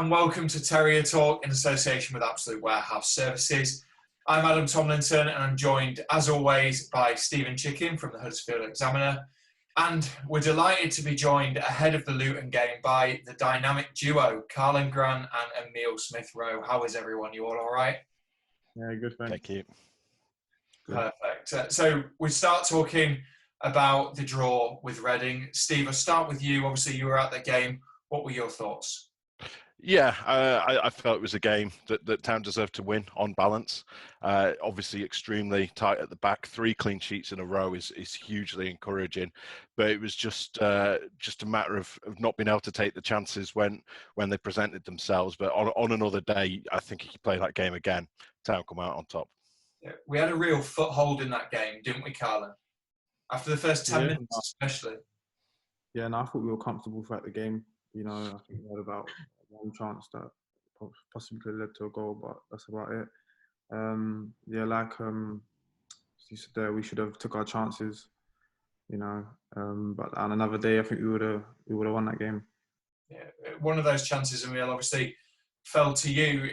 and welcome to Terrier Talk in association with Absolute Warehouse Services. I'm Adam Tomlinson and I'm joined, as always, by Stephen Chicken from the Huddersfield Examiner. And we're delighted to be joined ahead of the Luton game by the dynamic duo, Karlan and Emile Rowe. How is everyone? You all right? Yeah, good, thanks. Thank you. Perfect. So we start talking about the draw with Reading. Steve, I'll start with you. Obviously, you were at the game. What were your thoughts? Yeah, I felt it was a game that Town deserved to win on balance. Obviously, extremely tight at the back. 3 clean sheets in a row is hugely encouraging, but it was just a matter of not being able to take the chances when they presented themselves. But on another day, I think if you play that game again, Town come out on top. Yeah, we had a real foothold in that game, didn't we, Karlan? After the first 10 minutes, especially. Yeah, and I thought we were comfortable throughout the game. You know, I think we had about one chance that possibly could have led to a goal, but that's about it. You said there, we should have took our chances. You know, but on another day, I think we would have won that game. Yeah, one of those chances, Emile, obviously fell to you.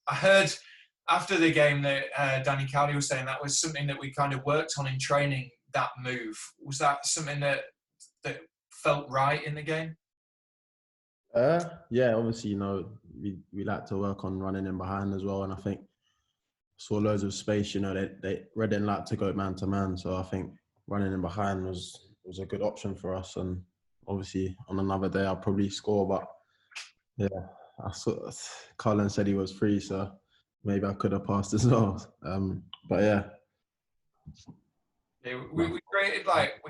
I heard after the game that Danny Cowley was saying that was something that we kind of worked on in training. That move, was that something that felt right in the game? Yeah, obviously, you know, we like to work on running in behind as well, and I think saw loads of space. You know, they Reading like to go man to man, so I think running in behind was a good option for us. And obviously, on another day, I'll probably score, but yeah, Karlan said he was free, so maybe I could have passed as well. But yeah. Yeah, we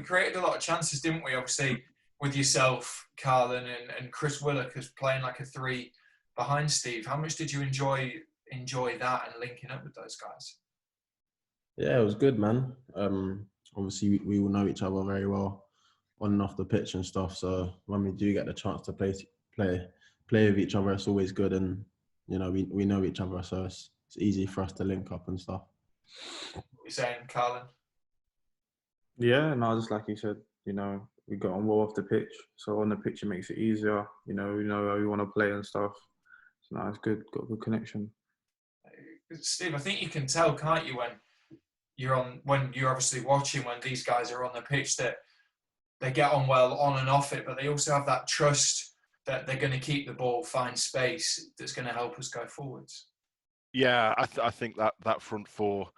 created a lot of chances, didn't we? Obviously, with yourself, Karlan, and Chris Willock as playing like a 3 behind Steve. How much did you enjoy that and linking up with those guys? Yeah, it was good, man. Obviously, we all know each other very well on and off the pitch and stuff. So when we do get the chance to play with each other, it's always good. And you know, we know each other, so it's easy for us to link up and stuff. What are you saying, Karlan? Yeah, no, just like you said, you know, we got on well off the pitch. So on the pitch, it makes it easier. You know how we want to play and stuff. So no, it's good. Got a good connection. Steve, I think you can tell, can't you, when you're obviously watching when these guys are on the pitch, that they get on well on and off it, but they also have that trust that they're going to keep the ball, find space that's going to help us go forwards. Yeah, I think that front four,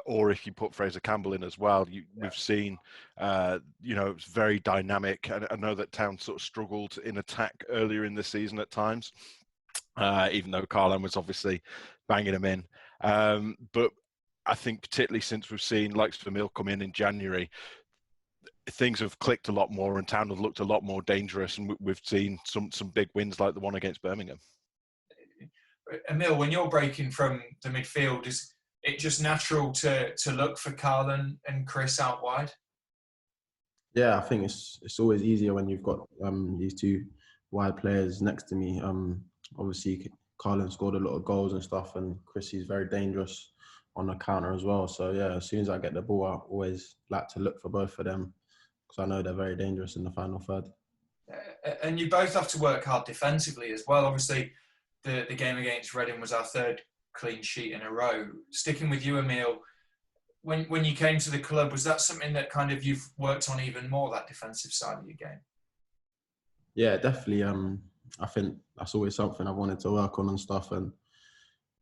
or if you put Fraser Campbell in as well, we've seen, you know, it's very dynamic. I know that Town sort of struggled in attack earlier in the season at times, even though Karlan was obviously banging them in. But I think particularly since we've seen likes of Emile come in January, things have clicked a lot more and Town have looked a lot more dangerous, and we've seen some big wins like the one against Birmingham. Emile, when you're breaking from the midfield, is it just natural to look for Karlan and Chris out wide? Yeah, I think it's always easier when you've got these 2 wide players next to me. Obviously, Karlan scored a lot of goals and stuff, and Chris is very dangerous on the counter as well. So yeah, as soon as I get the ball, I always like to look for both of them because I know they're very dangerous in the final third. And you both have to work hard defensively as well. Obviously, the game against Reading was our 3rd clean sheet in a row. Sticking with you, Emile, when you came to the club, was that something that kind of you've worked on even more, that defensive side of your game? Yeah, definitely. I think that's always something I've wanted to work on and stuff, and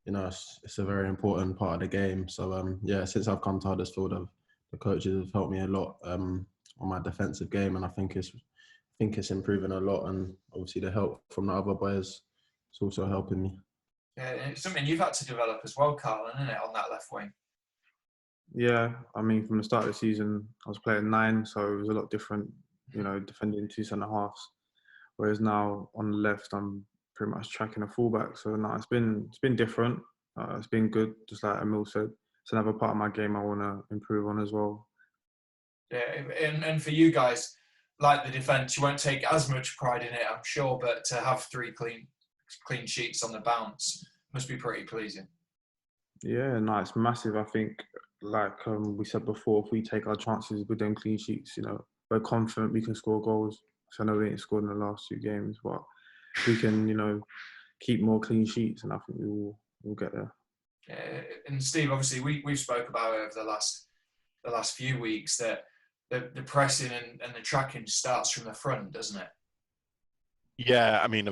you know, it's a very important part of the game. So yeah, since I've come to Huddersfield, the coaches have helped me a lot on my defensive game, and I think it's improving a lot. And obviously, the help from the other boys is also helping me. Yeah, and it's something you've had to develop as well, Karlan, isn't it, on that left wing? Yeah, I mean, from the start of the season, I was playing 9, so it was a lot different. You know, defending 2 centre halves, whereas now on the left, I'm pretty much tracking a fullback. So no, it's been different. It's been good. Just like Emile said, it's another part of my game I want to improve on as well. Yeah, and for you guys, like the defence, you won't take as much pride in it, I'm sure, but to have 3 clean sheets on the bounce must be pretty pleasing. Yeah, no, it's massive. I think, like we said before, if we take our chances with them clean sheets, you know, we're confident we can score goals. So I know we ain't scored in the last 2 games, but we can, you know, keep more clean sheets, and I think we'll get there. And Steve, obviously, we've spoke about it over the last few weeks that the pressing and the tracking starts from the front, doesn't it? Yeah, I mean,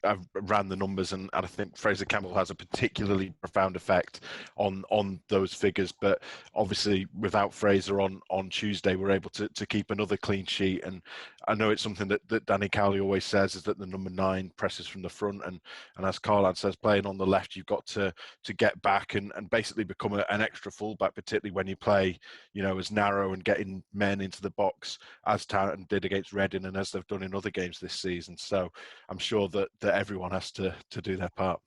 I've ran the numbers, and I think Fraser Campbell has a particularly profound effect on those figures. But obviously, without Fraser on Tuesday, we're able to keep another clean sheet. And I know it's something that Danny Cowley always says, is that the number 9 presses from the front. And as Karlan says, playing on the left, you've got to get back and basically become an extra fullback, particularly when you play, as narrow and getting men into the box as Town did against Reading and as they've done in other games this season. So I'm sure that everyone has to do their part.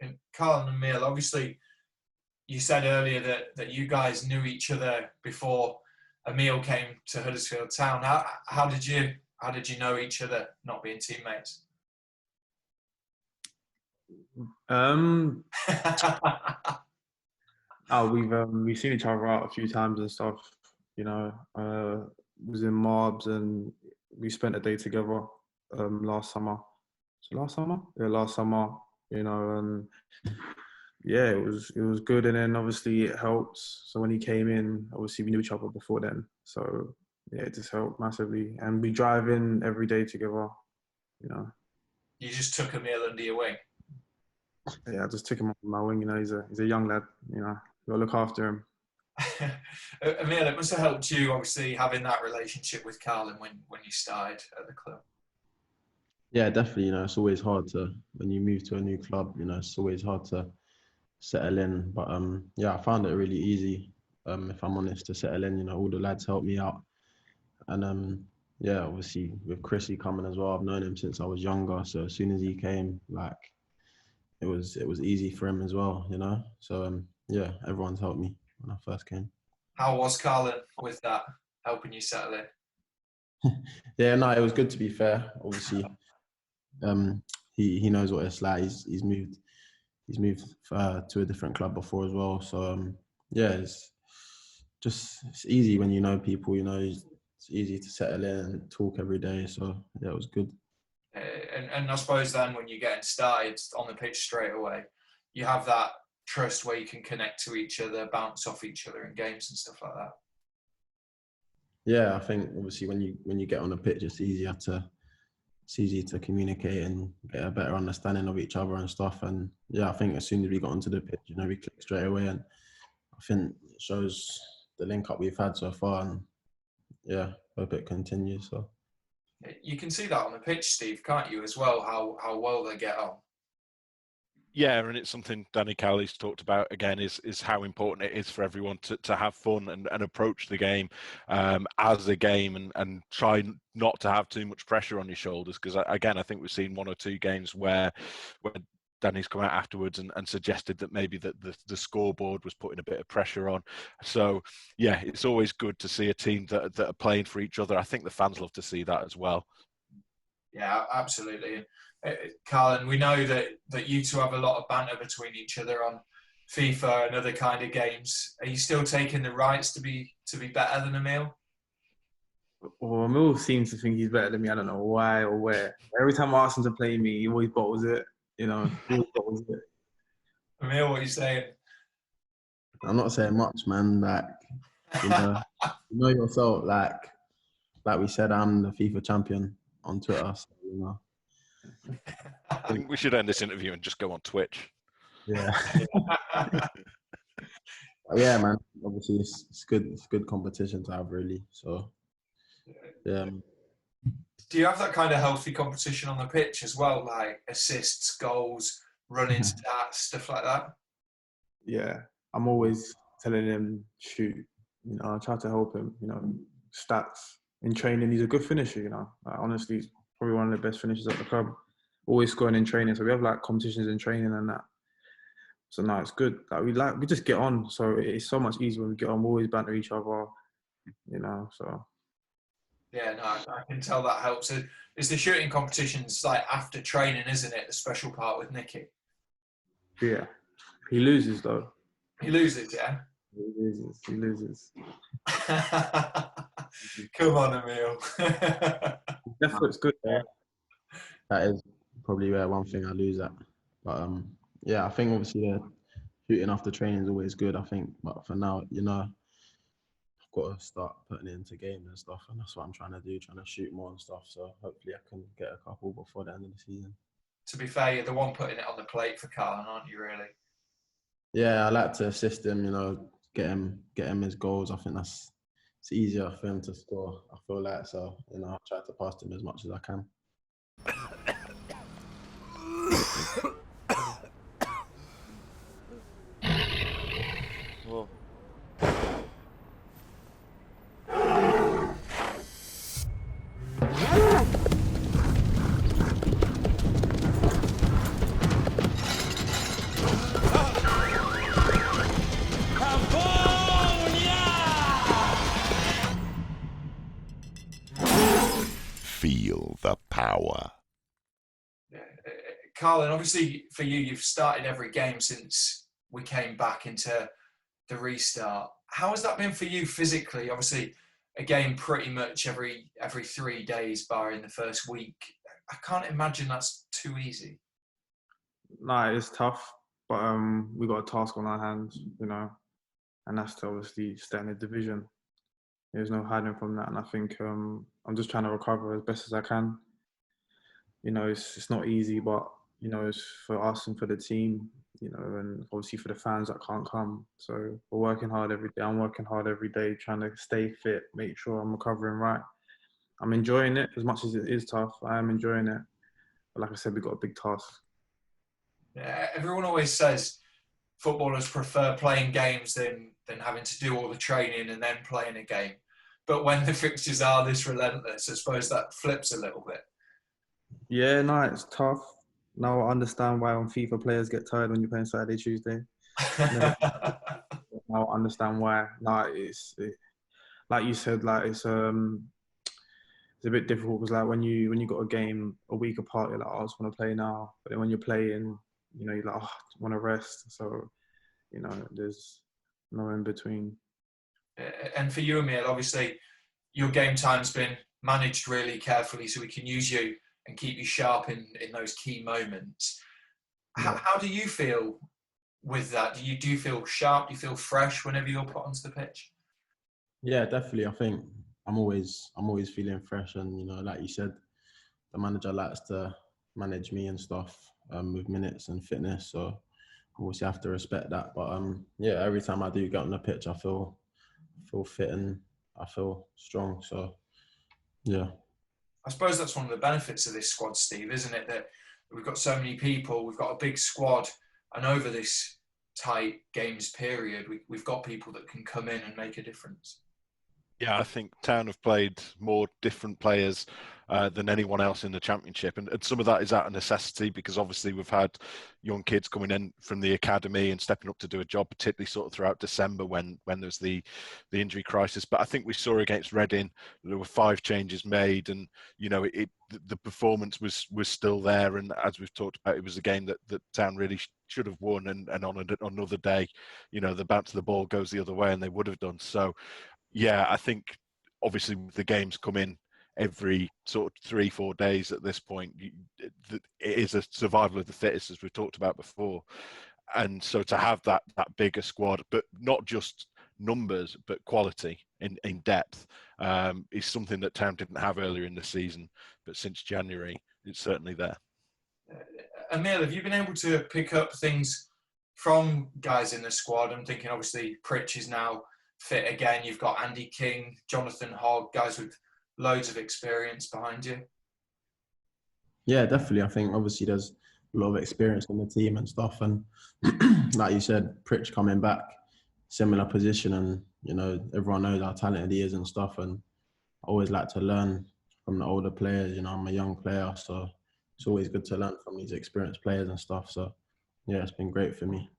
And Karlan and Emile, obviously, you said earlier that you guys knew each other before Emile came to Huddersfield Town. How did you know each other, not being teammates? We've seen each other out a few times and stuff. Was in Marbs and we spent a day together last summer. Last summer. And yeah, it was good. And then obviously it helped. So when he came in, obviously we knew each other before then. So yeah, it just helped massively. And we drive in every day together. You just took Emile under your wing. Yeah, I just took him under my wing. He's a young lad. Gotta look after him. Emile, it must have helped you, obviously, having that relationship with Karlan when you started at the club. Yeah, definitely. It's always hard when you move to a new club. It's always hard to settle in. But I found it really easy. If I'm honest, to settle in. All the lads helped me out, and obviously with Chrissy coming as well, I've known him since I was younger. So as soon as he came, it was easy for him as well. So everyone's helped me when I first came. How was Karlan with that, helping you settle in? Yeah, no, it was good, to be fair. Obviously, he knows what it's like. He's moved to a different club before as well. So it's easy when you know people. It's easy to settle in and talk every day. So yeah, it was good. And I suppose then when you're getting started on the pitch straight away, you have that trust where you can connect to each other, bounce off each other in games and stuff like that. Yeah, I think obviously when you get on the pitch, it's easier to communicate and get a better understanding of each other and stuff. And yeah, I think as soon as we got onto the pitch, we clicked straight away, and I think it shows the link up we've had so far. And yeah, hope it continues. So you can see that on the pitch, Steve, can't you, as well? How well they get on. Yeah, and it's something Danny Cowley's talked about again, is how important it is for everyone to have fun and approach the game as a game and try not to have too much pressure on your shoulders. Because again, I think we've seen 1 or 2 games where Danny's come out afterwards and suggested that maybe the scoreboard was putting a bit of pressure on. So yeah, it's always good to see a team that are playing for each other. I think the fans love to see that as well. Yeah, absolutely. Karlan, we know that you two have a lot of banter between each other on FIFA and other kind of games. Are you still taking the rights to be better than Emile? Well, Emile seems to think he's better than me. I don't know why or where. Every time I ask him to play me, he always bottles it. He always bottles it. Emile, what are you saying? I'm not saying much, man. You know yourself. Like we said, I'm the FIFA champion on Twitter. So, I think we should end this interview and just go on Twitch. Yeah. Yeah, man. Obviously, it's good. It's good competition to have, really. So, yeah. Do you have that kind of healthy competition on the pitch as well, like assists, goals, running stats, stuff like that? Yeah, I'm always telling him shoot. I try to help him. Stats in training. He's a good finisher. Honestly, he's probably one of the best finishers at the club. Always scoring in training. So we have competitions in training and that. So no, it's good. We just get on. So it's so much easier when we get on. We always banter each other. So. Yeah, no, I can tell that helps. It's the shooting competitions after training, isn't it? The special part with Nicky. Yeah, he loses though. He loses, yeah? He loses. Come on, Emile. His effort's good there. That is probably one thing I lose at. But yeah, I think obviously shooting after training is always good. I think, but for now, I've got to start putting it into games and stuff, and that's what I'm trying to do, trying to shoot more and stuff. So hopefully I can get a couple before the end of the season. To be fair, you're the one putting it on the plate for Karlan, aren't you, really? Yeah, I like to assist him, get him his goals. I think it's easier for him to score, I feel like. So, I try to pass to him as much as I can. Well. Feel the power. Yeah. Karlan, obviously for you, you've started every game since we came back into the restart. How has that been for you physically? Obviously, a game pretty much every 3 days, barring the first week. I can't imagine that's too easy. Nah, it's tough, but we got a task on our hands, and that's to obviously stay in the division. There's no hiding from that, and I think I'm just trying to recover as best as I can. It's not easy, but it's for us and for the team, and obviously for the fans that can't come. So we're working hard every day. I'm working hard every day, trying to stay fit, make sure I'm recovering right. I'm enjoying it as much as it is tough. I am enjoying it, but like I said, we've got a big task. Yeah, everyone always says footballers prefer playing games than having to do all the training and then playing a game. But when the fixtures are this relentless, I suppose that flips a little bit. Yeah, no, it's tough. Now I understand why on FIFA players get tired when you're playing Saturday, Tuesday. Now I understand why. Like you said, it's a bit difficult because when you got a game a week apart, you're like, oh, I just want to play now. But then when you're playing, you're like, oh, I want to rest. So, there's no in between. And for you, Emile, obviously your game time's been managed really carefully so we can use you and keep you sharp in those key moments. Yeah. How do you feel with that? Do you feel sharp? Do you feel fresh whenever you're put onto the pitch? Yeah, definitely. I think I'm always feeling fresh, and like you said, the manager likes to manage me and stuff with minutes and fitness. So obviously I have to respect that. But yeah, every time I do get on the pitch, I feel fit and I feel strong. So yeah. I suppose that's one of the benefits of this squad, Steve, isn't it? That we've got so many people, we've got a big squad, and over this tight games period, we've got people that can come in and make a difference. Yeah, I think Town have played more different players than anyone else in the Championship. And some of that is out of necessity because obviously we've had young kids coming in from the academy and stepping up to do a job, particularly sort of throughout December when there's the injury crisis. But I think we saw against Reading, there were 5 changes made and, the performance was still there. And as we've talked about, it was a game that Town really should have won. And on another day, the bounce of the ball goes the other way and they would have done. So, yeah, I think obviously the games come in every sort of 3-4 days at this point. It is a survival of the fittest, as we've talked about before. And so to have that bigger squad, but not just numbers, but quality in depth, is something that Town didn't have earlier in the season. But since January, it's certainly there. Emile, have you been able to pick up things from guys in the squad? I'm thinking obviously Pritch is now fit again. You've got Andy King, Jonathan Hogg, guys with loads of experience behind you. Yeah, definitely. I think obviously there's a lot of experience in the team and stuff. And like you said, Pritch coming back, similar position. And, everyone knows how talented he is and stuff. And I always like to learn from the older players. I'm a young player. So it's always good to learn from these experienced players and stuff. So, yeah, it's been great for me.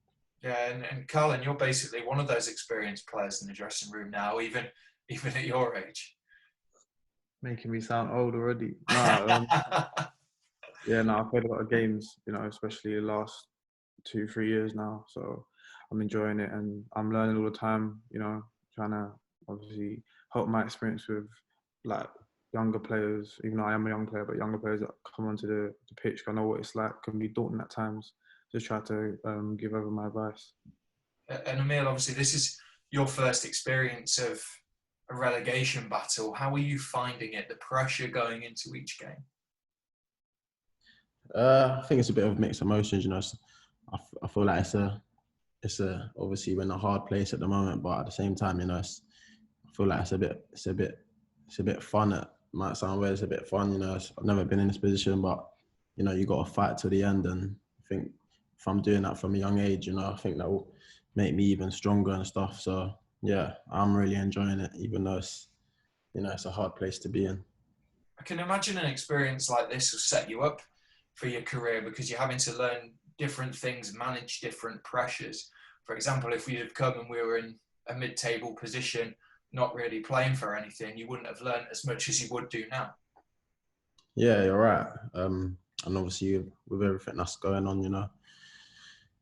Yeah, and Karlan, you're basically one of those experienced players in the dressing room now, even at your age. Making me sound old already. No, I've played a lot of games, especially the last 2-3 years now. So I'm enjoying it, and I'm learning all the time. You know, trying to obviously help my experience with like younger players. Even though I am a young player, but younger players that come onto the pitch, I know what it's like. Can be daunting at times. Just try to give over my advice. And Emile, obviously, this is your first experience of a relegation battle. How are you finding it? The pressure going into each game? I think it's a bit of mixed emotions. You know, I feel like it's a obviously we're in a hard place at the moment, but at the same time, you know, I feel like it's a bit fun. It might sound weird, it's a bit fun. You know, I've never been in this position, but you know, you got to fight to the end. And I think if I'm doing that from a young age, you know, I think that will make me even stronger and stuff. So yeah, I'm really enjoying it, even though it's a hard place to be in. I can imagine an experience like this will set you up for your career because you're having to learn different things, manage different pressures. For example, if we had come and we were in a mid-table position, not really playing for anything, you wouldn't have learned as much as you would do now. Yeah, you're right. And obviously with everything that's going on, you know,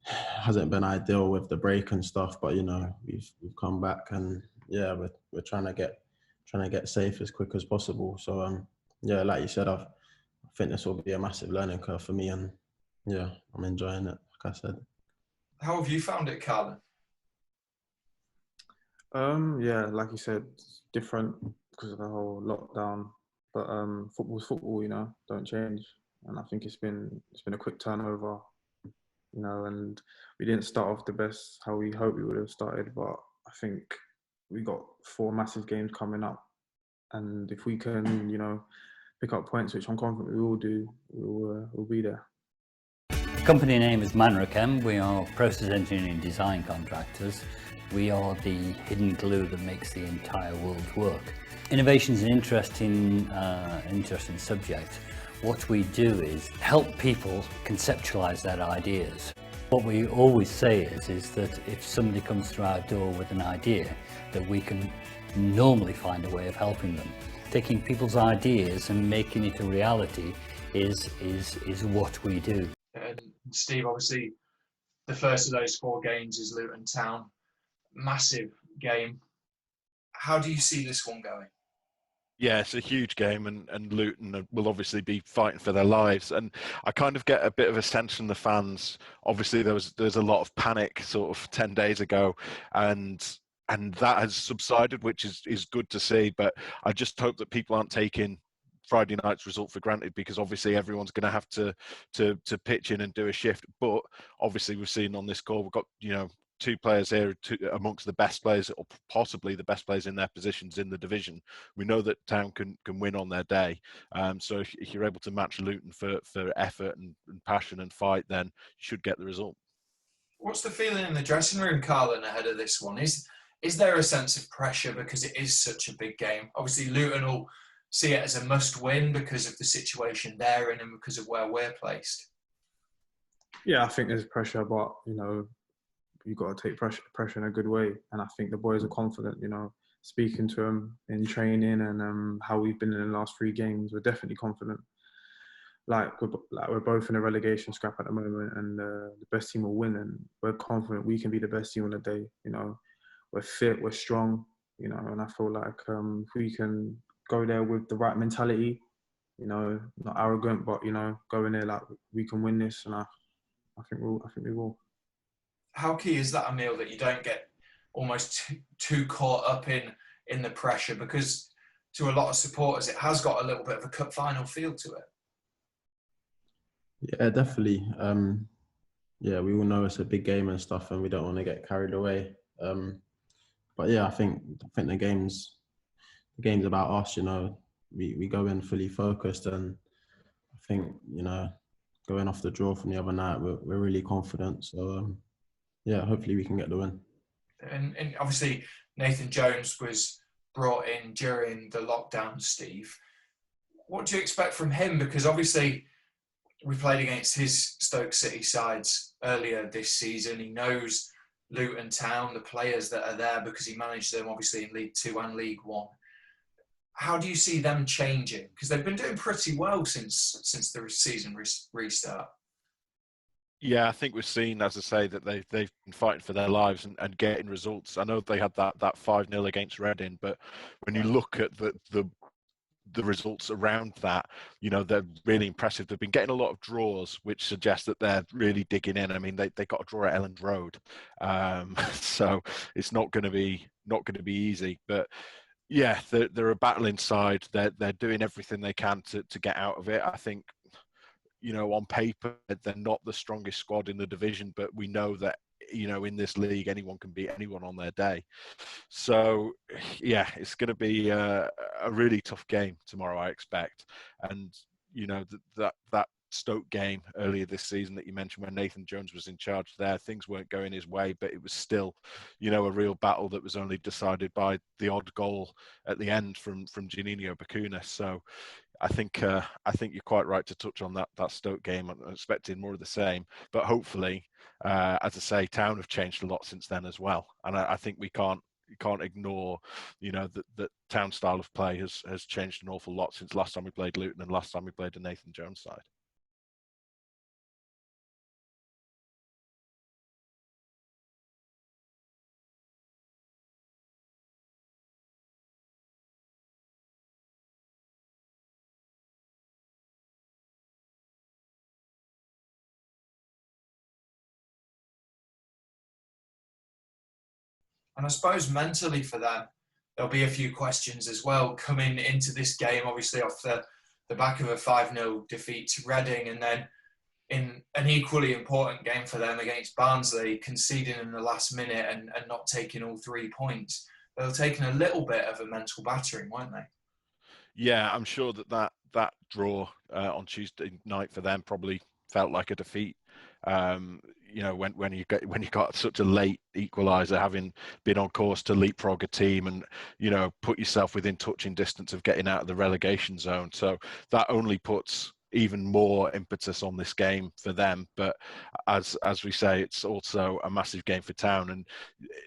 hasn't been ideal with the break and stuff, but you know, we've come back, and yeah, we're trying to get safe as quick as possible. So yeah, like you said, I think this will be a massive learning curve for me, and yeah, I'm enjoying it, like I said. How have you found it, Karlan? Yeah, like you said, it's different because of the whole lockdown. But football's football, you know, don't change. And I think it's been a quick turnover, you know, and we didn't start off the best how we hoped we would have started, but I think we got 4 massive games coming up. And if we can, you know, pick up points, which I'm confident we will do, we'll be there. The company name is Manrichem. We are process engineering design contractors. We are the hidden glue that makes the entire world work. Innovation is an interesting subject. What we do is help people conceptualize their ideas. What we always say is that if somebody comes through our door with an idea, that we can normally find a way of helping them. Taking people's ideas and making it a reality is what we do. And Steve, obviously, the first of those 4 games is Luton Town. Massive game. How do you see this one going? Yeah, it's a huge game, and Luton will obviously be fighting for their lives. And I kind of get a bit of a sense from the fans. Obviously, there's a lot of panic sort of 10 days ago, and that has subsided, which is good to see. But I just hope that people aren't taking Friday night's result for granted, because obviously everyone's going to have to pitch in and do a shift. But obviously, we've seen on this call, we've got, you know, 2 players here, amongst the best players, or possibly the best players in their positions in the division. We know that Town can win on their day. So if you're able to match Luton for effort and passion and fight, then you should get the result. What's the feeling in the dressing room, Karlan, ahead of this one? Is there a sense of pressure because it is such a big game? Obviously, Luton will see it as a must-win because of the situation they're in and because of where we're placed. Yeah, I think there's pressure, but, you know, you've got to take pressure in a good way. And I think the boys are confident, you know, speaking to them in training and how we've been in the last 3 games, we're definitely confident. We're both in a relegation scrap at the moment, and the best team will win, and we're confident we can be the best team on the day. You know, we're fit, we're strong, you know, and I feel like if we can go there with the right mentality, you know, not arrogant, but, you know, go in there like we can win this, and I think we will. How key is that, Emile, that you don't get almost too caught up in the pressure? Because to a lot of supporters, it has got a little bit of a cup final feel to it. Yeah, definitely. Yeah, we all know it's a big game and stuff, and we don't want to get carried away. But yeah, I think the game's about us. You know, we go in fully focused, and I think, you know, going off the draw from the other night, we're really confident. So yeah, hopefully we can get the win. And obviously Nathan Jones was brought in during the lockdown, Steve. What do you expect from him? Because obviously we played against his Stoke City sides earlier this season. He knows Luton Town, the players that are there, because he managed them obviously in League 2 and League 1. How do you see them changing? Because they've been doing pretty well since the season restart. Yeah, I think we've seen, as I say, that they've been fighting for their lives and getting results. I know they had that 5-0 against Reading, but when you look at the results around that, you know, they're really impressive. They've been getting a lot of draws, which suggests that they're really digging in. I mean, they got a draw at Elland Road, so it's not going to be easy. But yeah, they're a battling side. They're doing everything they can to get out of it. I think, you know, on paper, they're not the strongest squad in the division, but we know that, you know, in this league, anyone can beat anyone on their day. So, yeah, it's going to be a really tough game tomorrow, I expect. And, you know, that Stoke game earlier this season that you mentioned, when Nathan Jones was in charge there, things weren't going his way, but it was still, you know, a real battle that was only decided by the odd goal at the end from Juninho Bacuna. So, I think you're quite right to touch on that Stoke game. I'm expecting more of the same, but hopefully, as I say, Town have changed a lot since then as well. And I think we can't ignore, you know, that Town style of play has changed an awful lot since last time we played Luton and last time we played the Nathan Jones side. And I suppose mentally for them, there'll be a few questions as well coming into this game, obviously off the back of a 5-0 defeat to Reading, and then in an equally important game for them against Barnsley, conceding in the last minute and not taking all 3 points. They'll have taken a little bit of a mental battering, won't they? Yeah, I'm sure that draw on Tuesday night for them probably felt like a defeat. You know, when you got such a late equaliser, having been on course to leapfrog a team and, you know, put yourself within touching distance of getting out of the relegation zone. So that only puts even more impetus on this game for them. But as we say, it's also a massive game for Town, and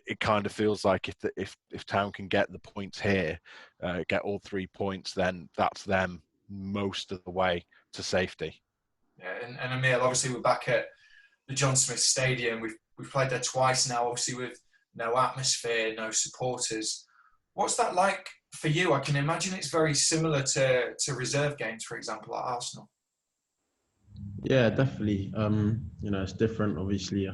it kind of feels like if Town can get the points here, get all 3 points, then that's them most of the way to safety. Yeah, and Emile, obviously we're back at the John Smith Stadium. We've played there twice now, obviously with no atmosphere, no supporters. What's that like for you? I can imagine it's very similar to reserve games, for example, at Arsenal. Yeah, definitely. You know, it's different. Obviously, I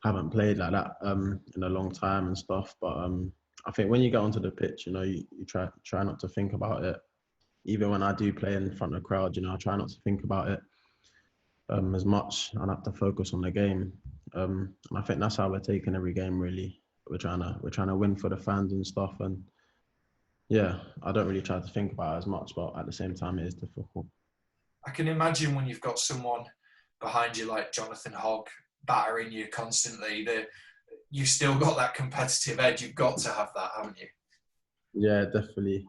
haven't played like that in a long time and stuff. But I think when you get onto the pitch, you know, you try not to think about it. Even when I do play in front of a crowd, you know, I try not to think about it as much. I have to focus on the game, and I think that's how we're taking every game. Really, we're trying to win for the fans and stuff. And yeah, I don't really try to think about it as much, but at the same time, it is difficult. I can imagine when you've got someone behind you like Jonathan Hogg battering you constantly, that you've still got that competitive edge. You've got to have that, haven't you? Yeah, definitely.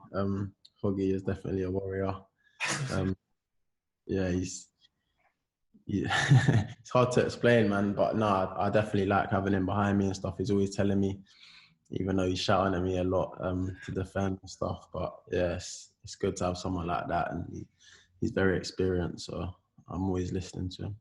Hoggy is definitely a warrior. Yeah, it's hard to explain, man. But no, I definitely like having him behind me and stuff. He's always telling me, even though he's shouting at me a lot to defend and stuff. But yeah, it's good to have someone like that, and he's very experienced. So I'm always listening to him.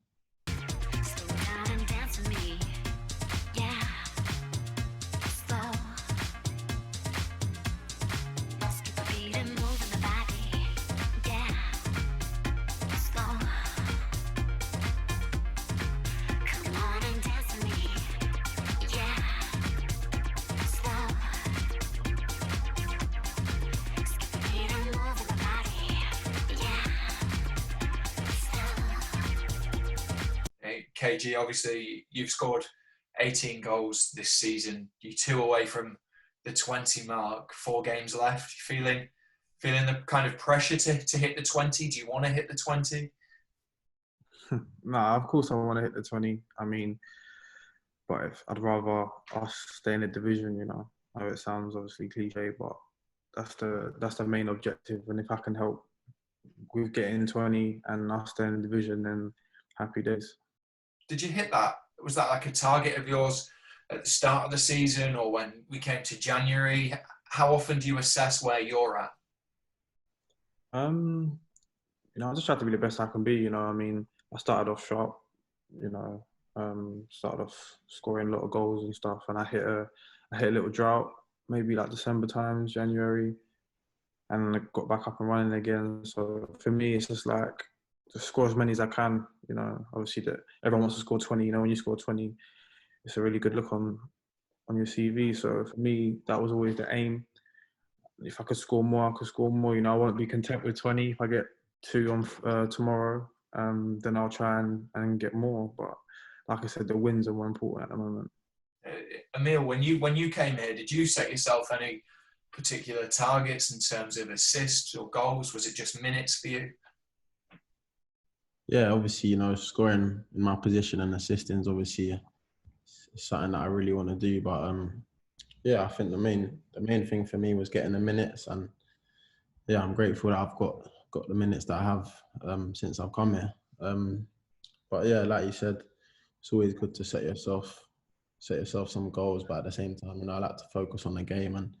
KG, obviously you've scored 18 goals this season. You're 2 away from the 20 mark, 4 games left. You feeling the kind of pressure to hit the 20? Do you want to hit the 20? No, of course I want to hit the 20. I mean, but I'd rather us stay in the division, you know. I know it sounds obviously cliche, but that's the main objective. And if I can help with getting 20 and us staying in the division, then happy days. Did you hit that? Was that like a target of yours at the start of the season, or when we came to January? How often do you assess where you're at? You know, I just try to be the best I can be. You know, I mean, I started off sharp. you know, started off scoring a lot of goals and stuff, and I hit a little drought, maybe like December times, January, and I got back up and running again. So for me, it's just like to score as many as I can. You know, obviously that everyone wants to score 20. You know, when you score 20, it's a really good look on your CV. So for me, that was always the aim. If I could score more, I could score more. You know, I won't be content with 20. If I get 2 on tomorrow, then I'll try and get more. But like I said, the wins are more important at the moment. Emile, when you came here, did you set yourself any particular targets in terms of assists or goals? Was it just minutes for you? Yeah, obviously, you know, scoring in my position and assisting is obviously something that I really want to do. But yeah, I think the main thing for me was getting the minutes, and yeah, I'm grateful that I've got the minutes that I have since I've come here. But yeah, like you said, it's always good to set yourself some goals, but at the same time, you know, I like to focus on the game, and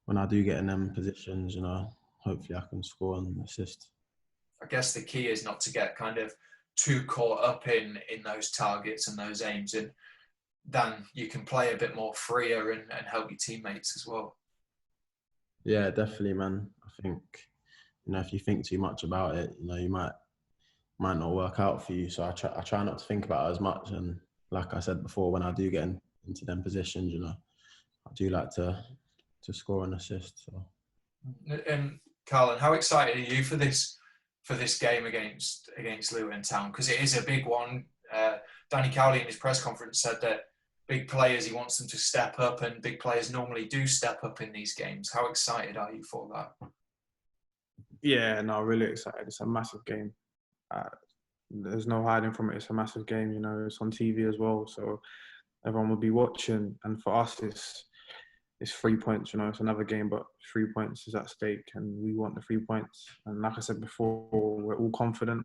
when I do get in them positions, you know, hopefully I can score and assist. I guess the key is not to get kind of too caught up in those targets and those aims, and then you can play a bit more freer and help your teammates as well. Yeah, definitely, man. I think, you know, if you think too much about it, you know, you might not work out for you. So I try not to think about it as much. And like I said before, when I do get into them positions, you know, I do like to score and assist. So. And Karlan, how excited are you for this game against Luton Town? Because it is a big one. Danny Cowley in his press conference said that big players, he wants them to step up, and big players normally do step up in these games. How excited are you for that? Yeah, no, really excited. It's a massive game. There's no hiding from it. It's a massive game, you know. It's on TV as well, so everyone will be watching. And for us, it's 3 points, you know. It's another game, but 3 points is at stake, and we want the 3 points. And like I said before, we're all confident.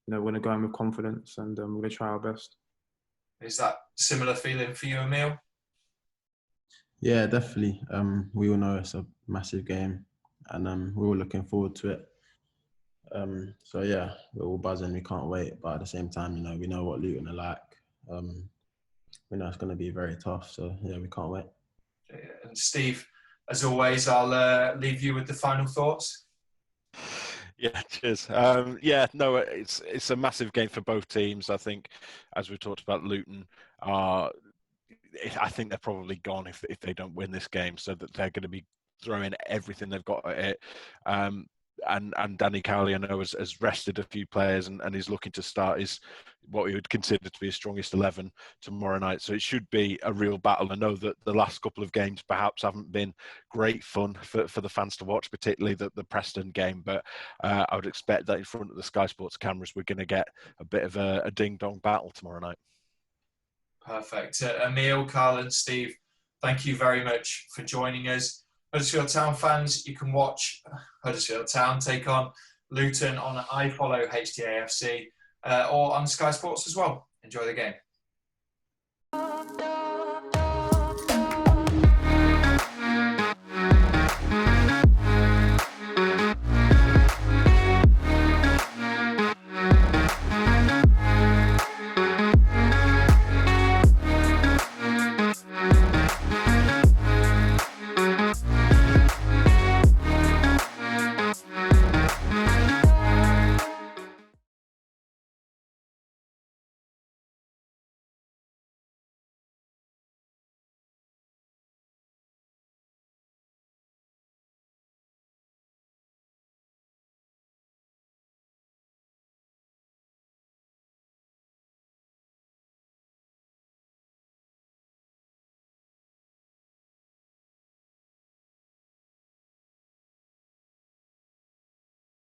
You know, we're going to go in with confidence, and we're going to try our best. Is that similar feeling for you, Emile? Yeah, definitely. We all know it's a massive game, and we're all looking forward to it. So yeah, we're all buzzing. We can't wait. But at the same time, you know, we know what Luton are like. We know it's going to be very tough. So yeah, we can't wait. And Steve, as always, I'll leave you with the final thoughts. Yeah, cheers. Yeah, no, it's a massive game for both teams. I think, as we talked about, Luton I think they're probably gone if they don't win this game. So that they're going to be throwing everything they've got at it. And Danny Cowley, I know, has rested a few players and he's looking to start what we would consider to be his strongest 11 tomorrow night. So it should be a real battle. I know that the last couple of games perhaps haven't been great fun for the fans to watch, particularly the Preston game. But I would expect that in front of the Sky Sports cameras, we're going to get a bit of a ding-dong battle tomorrow night. Perfect. Emile, Karlan, Steve, thank you very much for joining us. Huddersfield Town fans, you can watch Huddersfield Town take on Luton on iFollow HTAFC or on Sky Sports as well. Enjoy the game.